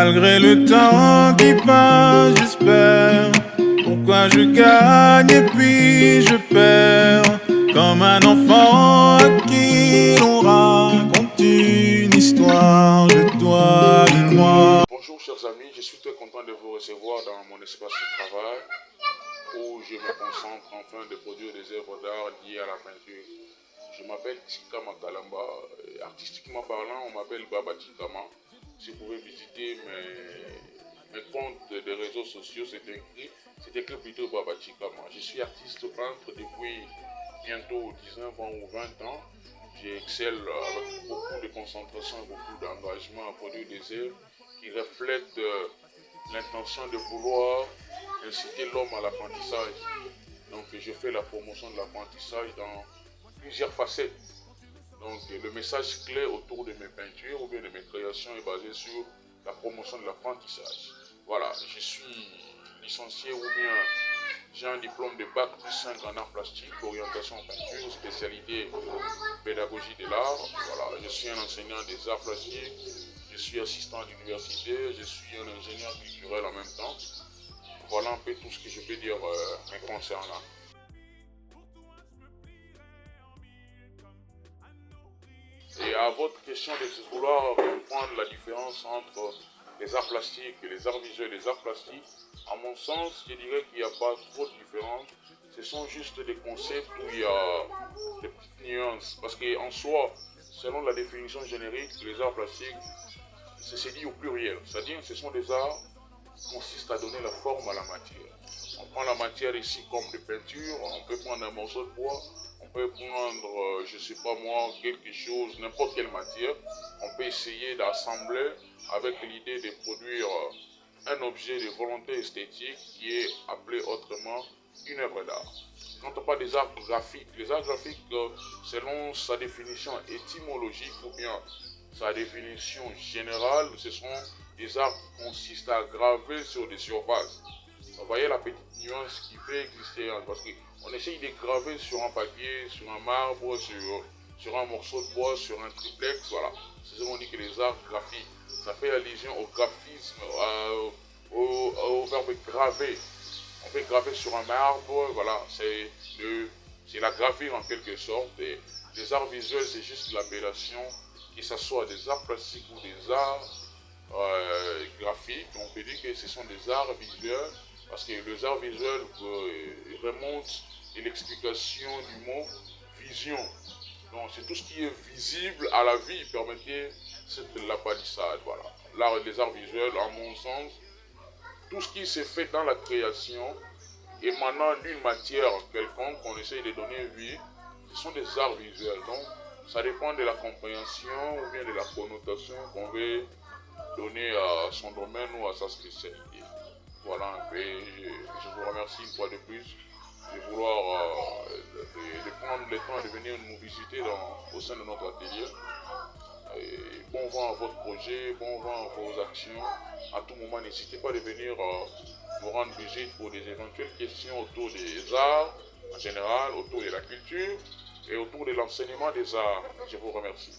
Malgré le temps qui passe, j'espère. Pourquoi je gagne et puis je perds, comme un enfant à qui l'on raconte une histoire de toi et moi. Bonjour chers amis, je suis très content de vous recevoir dans mon espace de travail où je me concentre afin de produire des œuvres d'art liées à la peinture. Je m'appelle Tikama Kalamba, artistiquement parlant on m'appelle Baba Tikama. Si vous pouvez visiter mes comptes de réseaux sociaux, c'est écrit plutôt Baba Tikama. Je suis artiste peintre depuis bientôt 19 ans ou 20 ans. J'excelle avec beaucoup de concentration et beaucoup d'engagement à produire des œuvres qui reflètent l'intention de vouloir inciter l'homme à l'apprentissage. Donc je fais la promotion de l'apprentissage dans plusieurs facettes. Donc le message clé autour de mes peintures ou bien de mes créations est basé sur la promotion de l'apprentissage. Voilà, je suis licencié ou bien j'ai un diplôme de bac plus 5 en art plastique, orientation peinture, spécialité pédagogie de l'art. Voilà, je suis un enseignant des arts plastiques, je suis assistant d'université, je suis un ingénieur culturel en même temps. Voilà un peu tout ce que je peux dire me concernant. Et à votre question de vouloir comprendre la différence entre les arts plastiques et les arts visuels et les arts plastiques, à mon sens, je dirais qu'il n'y a pas trop de différence. Ce sont juste des concepts où il y a des petites nuances. Parce qu'en soi, selon la définition générique, les arts plastiques, c'est dit au pluriel. C'est-à-dire que ce sont des arts qui consistent à donner la forme à la matière. On prend la matière ici comme de peinture, on peut prendre un morceau de bois, on peut prendre, je sais pas moi, quelque chose, n'importe quelle matière. On peut essayer d'assembler avec l'idée de produire un objet de volonté esthétique qui est appelé autrement une œuvre d'art. Quand on parle des arts graphiques, les arts graphiques, selon sa définition étymologique ou bien sa définition générale, ce sont des arts qui consistent à graver sur des surfaces. Vous voyez la petite nuance qui peut exister, parce qu'on essaye de graver sur un papier, sur un marbre, sur un morceau de bois, sur un triplex, voilà. C'est ce qu'on dit que les arts graphiques, ça fait allusion au graphisme, au verbe graver. On peut graver sur un marbre, voilà, c'est la gravure en quelque sorte. Et les arts visuels, c'est juste l'appellation, que ce soit des arts plastiques ou des arts graphiques. On peut dire que ce sont des arts visuels, parce que les arts visuels remontent à l'explication du mot vision. Donc c'est tout ce qui est visible à la vie, permettez cette lapalissade. Voilà. L'art des arts visuels, à mon sens, tout ce qui se fait dans la création, émanant d'une matière quelconque qu'on essaye de donner vie, ce sont des arts visuels. Donc ça dépend de la compréhension ou bien de la connotation qu'on veut donner à son domaine ou à sa spécialité. Voilà un peu, je vous remercie une fois de plus de vouloir de prendre le temps de venir nous visiter au sein de notre atelier. Et bon vent à votre projet, bon vent à vos actions. À tout moment, n'hésitez pas de venir nous rendre visite pour des éventuelles questions autour des arts en général, autour de la culture et autour de l'enseignement des arts. Je vous remercie.